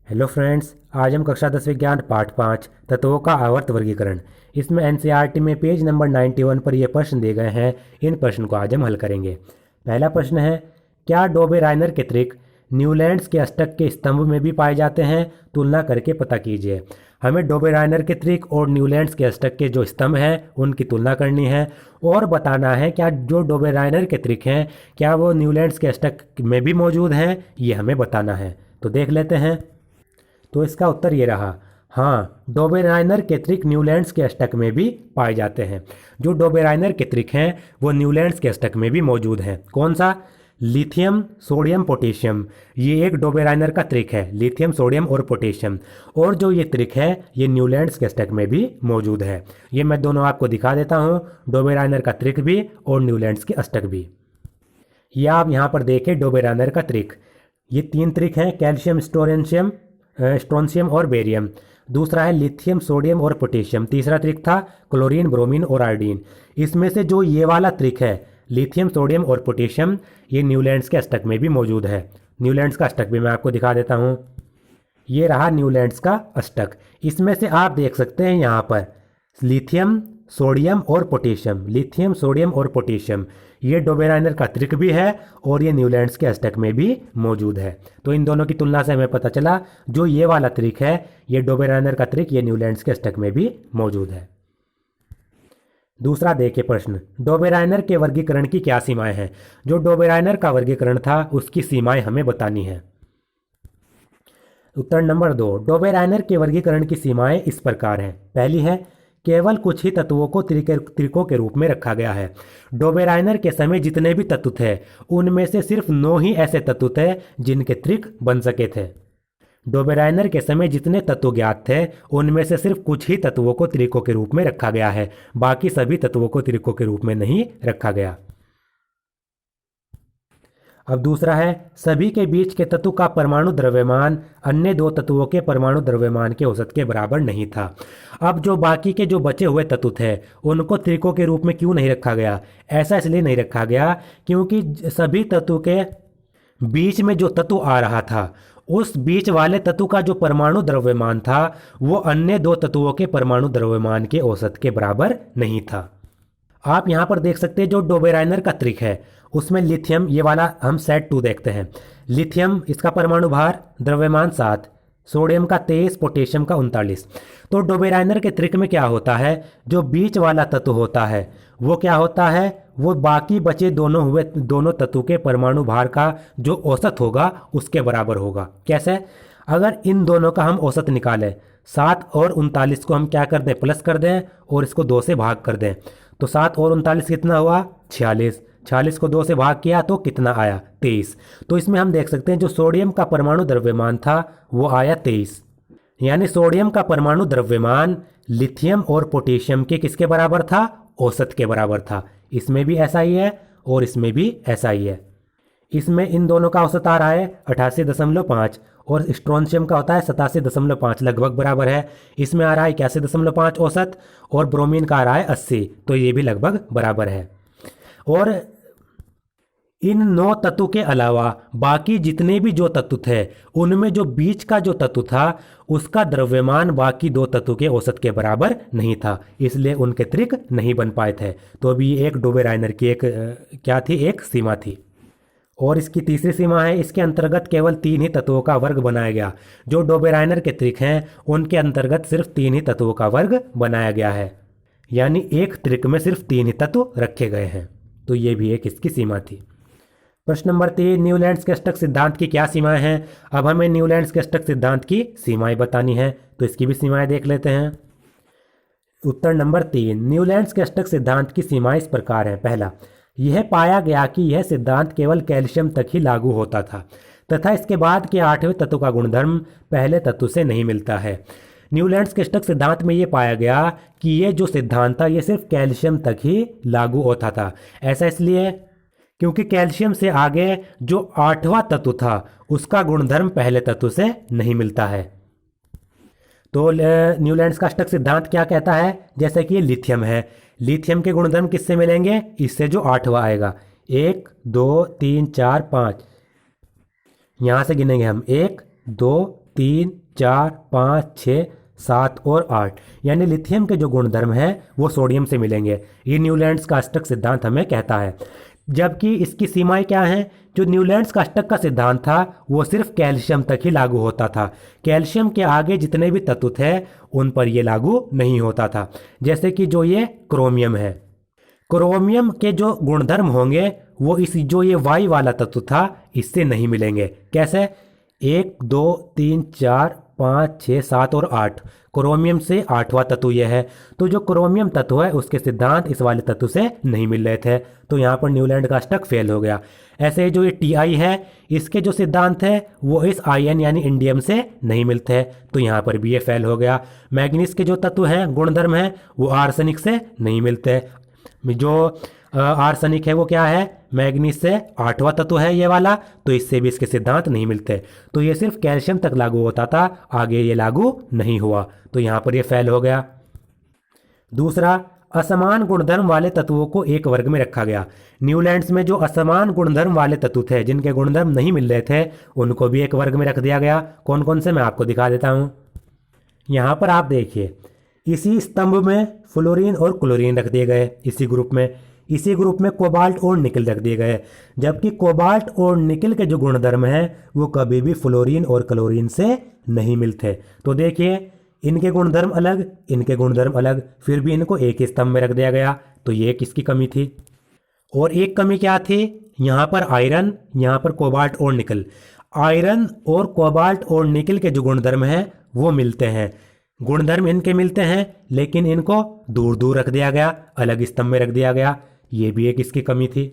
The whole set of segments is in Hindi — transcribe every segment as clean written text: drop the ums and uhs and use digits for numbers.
हेलो फ्रेंड्स, आज हम कक्षा 10 विज्ञान पाठ 5 तत्वों का आवर्त वर्गीकरण इसमें एनसीईआरटी में पेज नंबर 91 पर ये प्रश्न दिए गए हैं। इन प्रश्न को आज हम हल करेंगे। पहला प्रश्न है, क्या डोबेराइनर के त्रिक न्यूलैंड्स के अष्टक के स्तंभ में भी पाए जाते हैं? तुलना करके पता कीजिए। हमें डोबेराइनर के त्रिक और न्यूलैंड्स के अष्टक के जो स्तंभ हैं उनकी तुलना करनी है और बताना है क्या जो डोबेराइनर के त्रिक हैं क्या वो न्यूलैंड्स के अष्टक में भी मौजूद हैं, ये हमें बताना है। तो देख लेते हैं। तो इसका उत्तर ये रहा, हाँ, डोबेराइनर के त्रिक न्यूलैंड्स के अष्टक में भी पाए जाते हैं। जो डोबेराइनर के त्रिक हैं वो न्यूलैंड्स के अष्टक में भी मौजूद हैं। कौन सा? Lithium, sodium, potassium. ये एक डोबेराइनर का त्रिक है, लिथियम, सोडियम और पोटेशियम। और जो ये त्रिक है ये न्यूलैंड्स के अष्टक में भी मौजूद है। ये मैं दोनों आपको दिखा देता हूँ, डोबेराइनर का त्रिक भी और न्यूलैंड्स के अष्टक भी। ये आप यहाँ पर देखें डोबेराइनर का त्रिक। ये तीन त्रिक हैं, कैल्शियम, स्ट्रोंशियम और बेरियम। दूसरा है लिथियम, सोडियम और पोटेशियम। तीसरा त्रिक था क्लोरीन, ब्रोमीन और आयोडीन। इसमें से जो ये वाला त्रिक है लिथियम, सोडियम और पोटेशियम, ये न्यूलैंड्स के अष्टक में भी मौजूद है। न्यूलैंड्स का अष्टक भी मैं आपको दिखा देता हूँ। ये रहा न्यूलैंड्स का अष्टक। इसमें से आप देख सकते हैं यहाँ पर लिथियम, सोडियम और पोटेशियम, लिथियम, सोडियम और पोटेशियम, ये डोबेराइनर का त्रिक भी है और ये न्यूलैंड्स के अष्टक में भी मौजूद है। तो इन दोनों की तुलना से हमें पता चला जो ये वाला त्रिक है ये डोबेराइनर का त्रिक ये न्यूलैंड्स के अष्टक में भी मौजूद है। दूसरा देखिए प्रश्न, डोबेराइनर के वर्गीकरण की क्या सीमाएं हैं? जो डोबेराइनर का वर्गीकरण था उसकी सीमाएं हमें बतानी है। उत्तर नंबर 2, डोबेराइनर के वर्गीकरण की सीमाएं इस प्रकार हैं। पहली है, केवल कुछ ही तत्वों को त्रिकों के रूप में रखा गया है। डोबेराइनर के समय जितने भी तत्व थे उनमें से सिर्फ 9 ही ऐसे तत्व थे जिनके त्रिक बन सके थे। डोबेराइनर के समय जितने तत्व ज्ञात थे उनमें से सिर्फ कुछ ही तत्वों को त्रिकों के रूप में रखा गया है, बाकी सभी तत्वों को त्रिकों के रूप में नहीं रखा गया। अब दूसरा है, सभी के बीच के तत्व का परमाणु द्रव्यमान अन्य दो तत्वों के परमाणु द्रव्यमान के औसत के बराबर नहीं था। अब जो बाकी के जो बचे हुए तत्व थे उनको त्रिकों के रूप में क्यों नहीं रखा गया? ऐसा इसलिए नहीं रखा गया क्योंकि सभी तत्व के बीच में जो तत्व आ रहा था उस बीच वाले तत्व का जो परमाणु द्रव्यमान था वो अन्य दो तत्वों के परमाणु द्रव्यमान के औसत के बराबर नहीं था। आप यहाँ पर देख सकते हैं जो डोबेराइनर का त्रिक है उसमें लिथियम, ये वाला हम सेट 2 देखते हैं। लिथियम, इसका परमाणु भार द्रव्यमान 7, सोडियम का 23, पोटेशियम का 39। तो डोबेराइनर के त्रिक में क्या होता है, जो बीच वाला तत्व होता है वो क्या होता है, वो बाकी बचे दोनों तत्व के परमाणु भार का जो औसत होगा उसके बराबर होगा। कैसे? अगर इन दोनों का हम औसत निकालें, 7 और 39 को हम क्या कर दें, प्लस कर दें और इसको 2 से भाग कर दें, तो 7 और 39 कितना हुआ, 46। 46 को 2 से भाग किया तो कितना आया, 23। तो इसमें हम देख सकते हैं जो सोडियम का परमाणु द्रव्यमान था वो आया 23। यानी सोडियम का परमाणु द्रव्यमान लिथियम और पोटेशियम के किसके बराबर था, औसत के बराबर था। इसमें भी ऐसा ही है और इसमें भी ऐसा ही है। इसमें इन दोनों का औसत आ रहा है 88.5 और स्ट्रोंशियम का होता है 87.5, लगभग बराबर है। इसमें आ रहा है 81.5 औसत और ब्रोमीन का आ रहा है 80, तो ये भी लगभग बराबर है। और इन 9 तत्व के अलावा बाकी जितने भी जो तत्व थे उनमें जो बीच का जो तत्व था उसका द्रव्यमान बाकी 2 तत्व के औसत के बराबर नहीं था, इसलिए उनके त्रिक नहीं बन पाए थे। तो अभी एक डोबेराइनर की एक क्या थी, एक सीमा थी। और इसकी तीसरी सीमा है, इसके अंतर्गत केवल 3 ही तत्वों का वर्ग बनाया गया। जो डोबेराइनर के त्रिक हैं उनके अंतर्गत सिर्फ 3 ही तत्वों का वर्ग बनाया गया है, यानी एक त्रिक में सिर्फ 3 ही तत्व रखे गए हैं। तो ये भी एक इसकी सीमा थी। प्रश्न नंबर 3, न्यूलैंड्स के अष्टक सिद्धांत की क्या सीमाएं हैं? अब हमें न्यूलैंड्स के अष्टक सिद्धांत की सीमाएं बतानी है, तो इसकी भी सीमाएं देख लेते हैं। उत्तर नंबर 3, न्यूलैंड्स के अष्टक सिद्धांत की सीमाएं इस प्रकार हैं। पहला, यह पाया गया कि यह सिद्धांत केवल कैल्शियम तक ही लागू होता था तथा इसके बाद के 8वें तत्व का गुणधर्म पहले तत्व से नहीं मिलता है। न्यूलैंड्स के अष्टक सिद्धांत में यह पाया गया कि ये जो सिद्धांत था ये सिर्फ कैल्शियम तक ही लागू होता था। ऐसा इसलिए क्योंकि कैल्शियम से आगे जो 8वां तत्व था उसका गुणधर्म पहले तत्व से नहीं मिलता है। तो न्यूलैंड्स का अष्टक सिद्धांत क्या कहता है, जैसे कि ये लिथियम है, लिथियम के गुणधर्म किससे मिलेंगे, इससे जो 8वां आएगा, 1 2 3 4 5, यहां से गिनेंगे हम 1 2 3, 4, 5, 6, 7 और 8, यानी लिथियम के जो गुणधर्म हैं वो सोडियम से मिलेंगे। ये न्यूलैंड्स का अष्टक सिद्धांत हमें कहता है। जबकि इसकी सीमाएं क्या हैं? जो न्यूलैंड्स का अष्टक का सिद्धांत था वो सिर्फ कैल्शियम तक ही लागू होता था। कैल्शियम के आगे जितने भी तत्व थे उन पर ये लागू नहीं होता था। जैसे कि जो ये क्रोमियम है, क्रोमियम के जो गुणधर्म होंगे वो इस जो ये वाई वाला तत्व था इससे नहीं मिलेंगे। कैसे? 1, 2, 3, 4, 5, 6, 7 और 8, क्रोमियम से 8वां तत्व यह है। तो जो क्रोमियम तत्व है उसके सिद्धांत इस वाले तत्व से नहीं मिल रहे थे, तो यहाँ पर न्यूलैंड का अष्टक फेल हो गया। ऐसे ही जो ये Ti है इसके जो सिद्धांत है वो इस आयन यानी इंडियम से नहीं मिलते हैं, तो यहाँ पर भी ये फेल हो गया। मैग्नीज के जो तत्व हैं गुणधर्म हैं वो आर्सेनिक से नहीं मिलते। जो आर्सेनिक है वो क्या है? मैग्नीज से 8वां तत्व है ये वाला, तो इससे भी इसके सिद्धांत नहीं मिलते। तो ये सिर्फ कैल्शियम तक लागू होता था, आगे ये लागू नहीं हुआ, तो यहाँ पर ये फेल हो गया। दूसरा, असमान गुणधर्म वाले तत्वों को एक वर्ग में रखा गया। न्यूलैंड्स में जो असमान गुणधर्म वाले तत्व थे जिनके गुणधर्म नहीं मिल रहे थे उनको भी एक वर्ग में रख दिया गया। कौन कौन से मैं आपको दिखा देता हूँ। यहाँ पर आप देखिए, इसी स्तंभ में फ्लोरीन और क्लोरीन रख दिए गए इसी ग्रुप में कोबाल्ट और निकल रख दिए गए। जबकि कोबाल्ट और निकल के जो गुणधर्म हैं वो कभी भी फ्लोरीन और क्लोरीन से नहीं मिलते। तो देखिए, इनके गुणधर्म अलग, इनके गुणधर्म अलग, फिर भी इनको एक ही स्तंभ में रख दिया गया, तो ये किसकी कमी थी? और एक कमी क्या थी? यहाँ पर आयरन, यहाँ पर कोबाल्ट और निकल। आयरन और कोबाल्ट और निकल के जो गुणधर्म हैं वो मिलते हैं, गुणधर्म इनके मिलते हैं, लेकिन इनको दूर दूर रख दिया गया, अलग स्तंभ में रख दिया गया। ये भी एक इसकी कमी थी।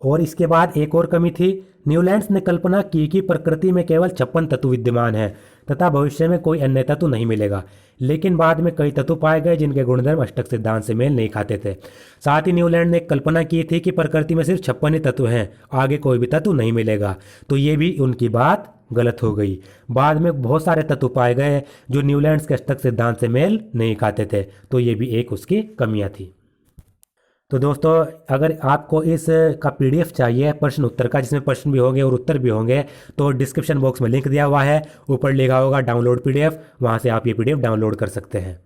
और इसके बाद एक और कमी थी। न्यूलैंड्स ने कल्पना की कि प्रकृति में केवल 56 तत्व विद्यमान हैं तथा भविष्य में कोई अन्य तत्व नहीं मिलेगा, लेकिन बाद में कई तत्व पाए गए जिनके गुणधर्म अष्टक सिद्धांत से मेल नहीं खाते थे। साथ ही न्यूलैंड ने कल्पना की थी कि प्रकृति में सिर्फ 56 ही तत्व हैं, आगे कोई भी तत्व नहीं मिलेगा, तो ये भी उनकी बात गलत हो गई। बाद में बहुत सारे तत्व पाए गए जो न्यूलैंड्स के अष्टक सिद्धांत से मेल नहीं खाते थे, तो ये भी एक उसकी कमियां थी। तो दोस्तों, अगर आपको इस का पीडीएफ चाहिए प्रश्न उत्तर का, जिसमें प्रश्न भी होंगे और उत्तर भी होंगे, तो डिस्क्रिप्शन बॉक्स में लिंक दिया हुआ है, ऊपर लिखा होगा डाउनलोड पीडीएफ, वहाँ से आप ये पीडीएफ डाउनलोड कर सकते हैं।